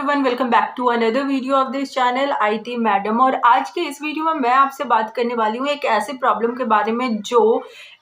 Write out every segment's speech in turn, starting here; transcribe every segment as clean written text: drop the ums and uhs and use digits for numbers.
Everyone, welcome back to another video of this channel IT madam. और आज के इस वीडियो में मैं आपसे बात करने वाली हूँ एक ऐसे प्रॉब्लम के बारे में जो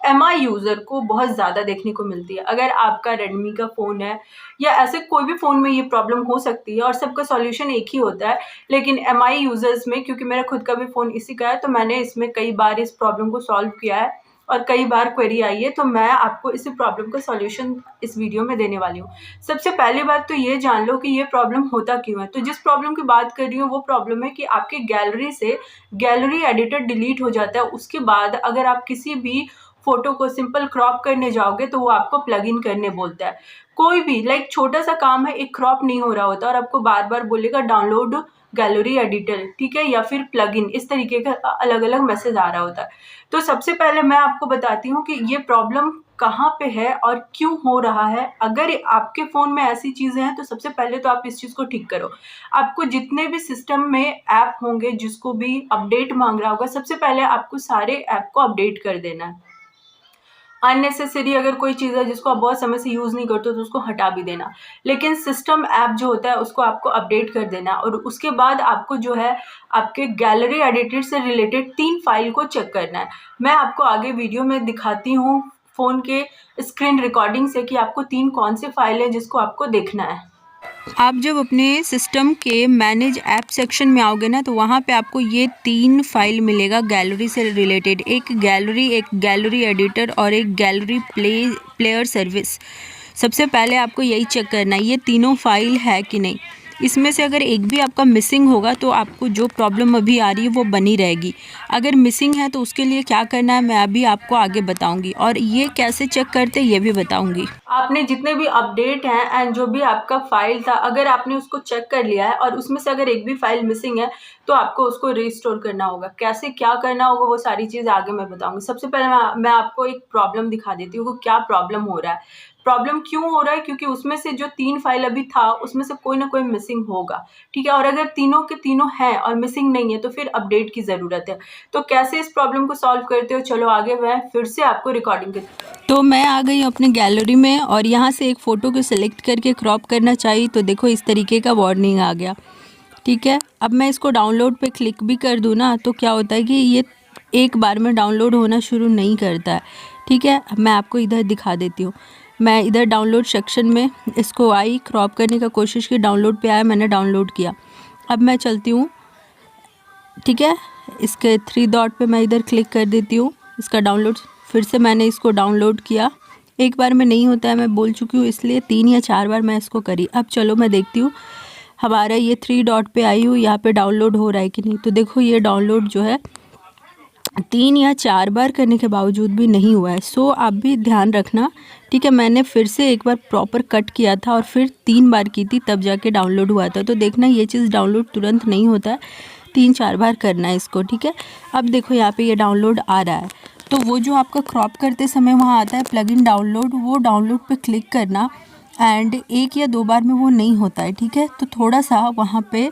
MI यूज़र को बहुत ज़्यादा देखने को मिलती है। अगर आपका रेडमी का फ़ोन है या ऐसे कोई भी फ़ोन में ये प्रॉब्लम हो सकती है और सबका सॉल्यूशन एक ही होता है, लेकिन MI यूज़र्स में, क्योंकि मेरा खुद का भी फ़ोन इसी का है, तो मैंने इसमें कई बार इस प्रॉब्लम को सॉल्व किया है और कई बार क्वेरी आई है, तो मैं आपको इस प्रॉब्लम का सॉल्यूशन इस वीडियो में देने वाली हूँ। सबसे पहली बात तो ये जान लो कि ये प्रॉब्लम होता क्यों है। तो जिस प्रॉब्लम की बात कर रही हूँ वो प्रॉब्लम है कि आपके गैलरी से गैलरी एडिटर डिलीट हो जाता है। उसके बाद अगर आप किसी भी फोटो को सिंपल क्रॉप करने जाओगे तो वो आपको प्लग इन करने बोलता है। कोई भी छोटा सा काम है, एक क्रॉप नहीं हो रहा होता और आपको बार बार बोलेगा डाउनलोड गैलरी एडिटर, ठीक है, या फिर प्लग इन, इस तरीके का अलग अलग मैसेज आ रहा होता है। तो सबसे पहले मैं आपको बताती हूँ कि ये प्रॉब्लम कहाँ पे है और क्यों हो रहा है। अगर आपके फ़ोन में ऐसी चीज़ें हैं तो सबसे पहले तो आप इस चीज़ को ठीक करो। आपको जितने भी सिस्टम में ऐप होंगे जिसको भी अपडेट मांग रहा होगा, सबसे पहले आपको सारे ऐप को अपडेट कर देना है। अननेसेसरी अगर कोई चीज़ है जिसको आप बहुत समय से यूज़ नहीं करते तो उसको हटा भी देना, लेकिन सिस्टम ऐप जो होता है उसको आपको अपडेट कर देना। और उसके बाद आपको जो है आपके गैलरी एडिटर से रिलेटेड 3 फाइल को चेक करना है। मैं आपको आगे वीडियो में दिखाती हूँ फ़ोन के स्क्रीन रिकॉर्डिंग से कि आपको 3 कौन से फाइल हैं जिसको आपको देखना है। आप जब अपने सिस्टम के मैनेज ऐप सेक्शन में आओगे ना, तो वहाँ पे आपको ये 3 फाइल मिलेगा गैलरी से रिलेटेड। एक गैलरी एडिटर और एक गैलरी प्लेयर सर्विस। सबसे पहले आपको यही चेक करना है ये तीनों फाइल है कि नहीं। इसमें से अगर एक भी आपका मिसिंग होगा तो आपको जो प्रॉब्लम अभी आ रही है वो बनी रहेगी। अगर मिसिंग है तो उसके लिए क्या करना है मैं अभी आपको आगे बताऊंगी, और ये कैसे चेक करते हैं ये भी बताऊंगी। आपने जितने भी अपडेट हैं एंड जो भी आपका फाइल था, अगर आपने उसको चेक कर लिया है और उसमें से अगर एक भी फाइल मिसिंग है तो आपको उसको रिस्टोर करना होगा। कैसे क्या करना होगा वो सारी चीज़ आगे मैं बताऊंगी। सबसे पहले मैं आपको एक प्रॉब्लम दिखा देती हूँ कि क्या प्रॉब्लम हो रहा है। प्रॉब्लम क्यों हो रहा है? क्योंकि उसमें से जो 3 फाइल अभी था उसमें से कोई ना कोई मिसिंग होगा, ठीक है। और अगर तीनों के तीनों हैं और मिसिंग नहीं है तो फिर अपडेट की ज़रूरत है। तो कैसे इस प्रॉब्लम को सॉल्व करते हो, चलो आगे मैं फिर से आपको रिकॉर्डिंग कर। तो मैं आ गई अपने गैलरी में और यहाँ से एक फ़ोटो को सिलेक्ट करके क्रॉप करना चाहिए, तो देखो इस तरीके का वार्निंग आ गया, ठीक है। अब मैं इसको डाउनलोड पे क्लिक भी कर दूँ ना तो क्या होता है कि ये एक बार में डाउनलोड होना शुरू नहीं करता है, ठीक है। अब मैं आपको इधर दिखा देती हूँ। मैं इधर डाउनलोड सेक्शन में इसको आई, क्रॉप करने का कोशिश की, डाउनलोड पे आया, मैंने डाउनलोड किया। अब मैं चलती हूँ, ठीक है, इसके 3 डॉट पे मैं इधर क्लिक कर देती हूँ, इसका डाउनलोड। फिर से मैंने इसको डाउनलोड किया। एक बार में नहीं होता है, मैं बोल चुकी हूँ, इसलिए 3 या 4 बार मैं इसको करी। अब चलो मैं देखती हूँ हमारा ये 3 डॉट पे आई हूँ, यहाँ पे डाउनलोड हो रहा है कि नहीं। तो देखो ये डाउनलोड जो है 3 या 4 बार करने के बावजूद भी नहीं हुआ है। सो आप भी ध्यान रखना, ठीक है। मैंने फिर से एक बार प्रॉपर कट किया था और फिर 3 बार की थी तब जाके डाउनलोड हुआ था। तो देखना ये चीज़ डाउनलोड तुरंत नहीं होता है, 3-4 बार करना है इसको, ठीक है। अब देखो यहाँ पे ये डाउनलोड आ रहा है, तो वो जो आपका क्रॉप करते समय वहाँ आता है प्लगइन डाउनलोड, वो डाउनलोड पे क्लिक करना। एंड 1 या 2 बार में वो नहीं होता है, ठीक है। तो थोड़ा सा वहाँ पे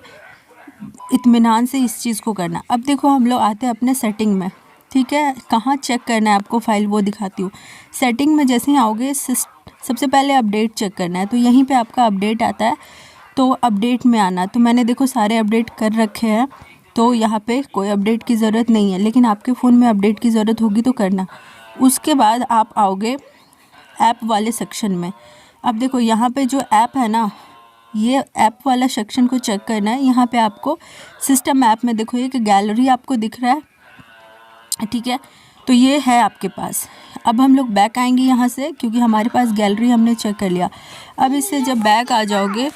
इत्मीनान से इस चीज़ को करना। अब देखो हम लोग आते हैं अपने सेटिंग में, ठीक है। कहाँ चेक करना है आपको फाइल वो दिखाती हूँ। सेटिंग में जैसे ही आओगे सबसे पहले अपडेट चेक करना है, तो यहीं पे आपका अपडेट आता है, तो अपडेट में आना। तो मैंने देखो सारे अपडेट कर रखे हैं, तो यहाँ पे कोई अपडेट की ज़रूरत नहीं है, लेकिन आपके फ़ोन में अपडेट की ज़रूरत होगी तो करना। उसके बाद आप आओगे ऐप वाले सेक्शन में। अब देखो यहाँ पे जो ऐप है ना, ये ऐप वाला सेक्शन को चेक करना है। यहाँ पे आपको सिस्टम ऐप में देखो एक गैलरी आपको दिख रहा है, ठीक है। तो ये है आपके पास। अब हम लोग बैक आएंगे यहाँ से, क्योंकि हमारे पास गैलरी हमने चेक कर लिया। अब इससे जब बैक आ जाओगे,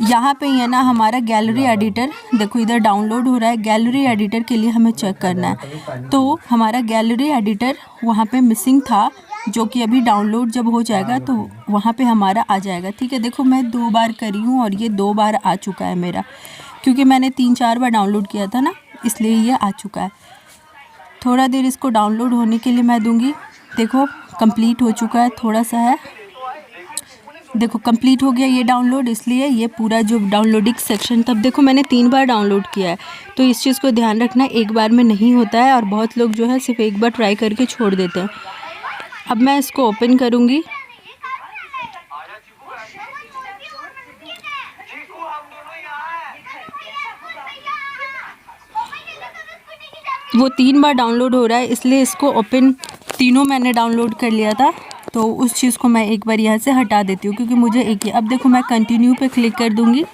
यहाँ पे ही है ना हमारा गैलरी एडिटर, देखो इधर डाउनलोड हो रहा है। गैलरी एडिटर के लिए हमें चेक करना है, तो हमारा गैलरी एडिटर वहाँ पे मिसिंग था, जो कि अभी डाउनलोड जब हो जाएगा तो वहाँ पे हमारा आ जाएगा, ठीक है। देखो मैं 2 बार करी हूँ और ये 2 बार आ चुका है मेरा, क्योंकि मैंने 3-4 बार डाउनलोड किया था ना, इसलिए ये आ चुका है। थोड़ा देर इसको डाउनलोड होने के लिए मैं दूँगी। देखो कंप्लीट हो चुका है, थोड़ा सा है, देखो कंप्लीट हो गया ये डाउनलोड। इसलिए ये पूरा जो डाउनलोडिंग सेक्शन, तब देखो मैंने 3 बार डाउनलोड किया है, तो इस चीज़ को ध्यान रखना, एक बार में नहीं होता है और बहुत लोग जो है सिर्फ एक बार ट्राई करके छोड़ देते हैं। अब मैं इसको ओपन करूँगी। वो 3 बार डाउनलोड हो रहा है, इसलिए इसको ओपन तीनों मैंने डाउनलोड कर लिया था, तो उस चीज़ को मैं एक बार यहाँ से हटा देती हूँ क्योंकि मुझे एक ही। अब देखो मैं कंटिन्यू पे क्लिक कर दूँगी,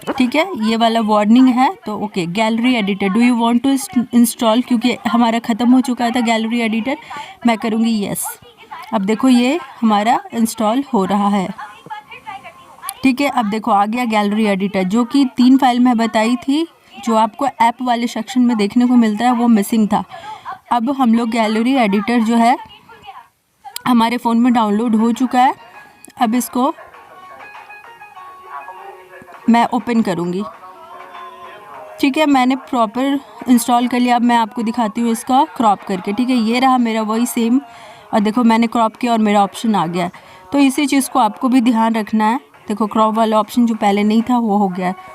ठीक है, ये वाला वार्निंग है। तो okay, gallery editor, do you want to install, क्योंकि हमारा ख़त्म हो चुका था गैलरी एडिटर, मैं करूँगी येस। अब देखो ये हमारा इंस्टॉल हो रहा है, ठीक है। अब देखो आ गया गैलरी एडिटर, जो कि 3 फाइल मैं बताई थी जो आपको ऐप वाले सेक्शन में देखने को मिलता है, वो मिसिंग था। अब हम लोग गैलरी एडिटर जो है हमारे फ़ोन में डाउनलोड हो चुका है। अब इसको मैं ओपन करूँगी, ठीक है, मैंने प्रॉपर इंस्टॉल कर लिया। अब मैं आपको दिखाती हूँ इसका क्रॉप करके, ठीक है, ये रहा मेरा वही सेम। और देखो मैंने क्रॉप किया और मेरा ऑप्शन आ गया है। तो इसी चीज़ को आपको भी ध्यान रखना है। देखो क्रॉप वाला ऑप्शन जो पहले नहीं था वो हो गया है।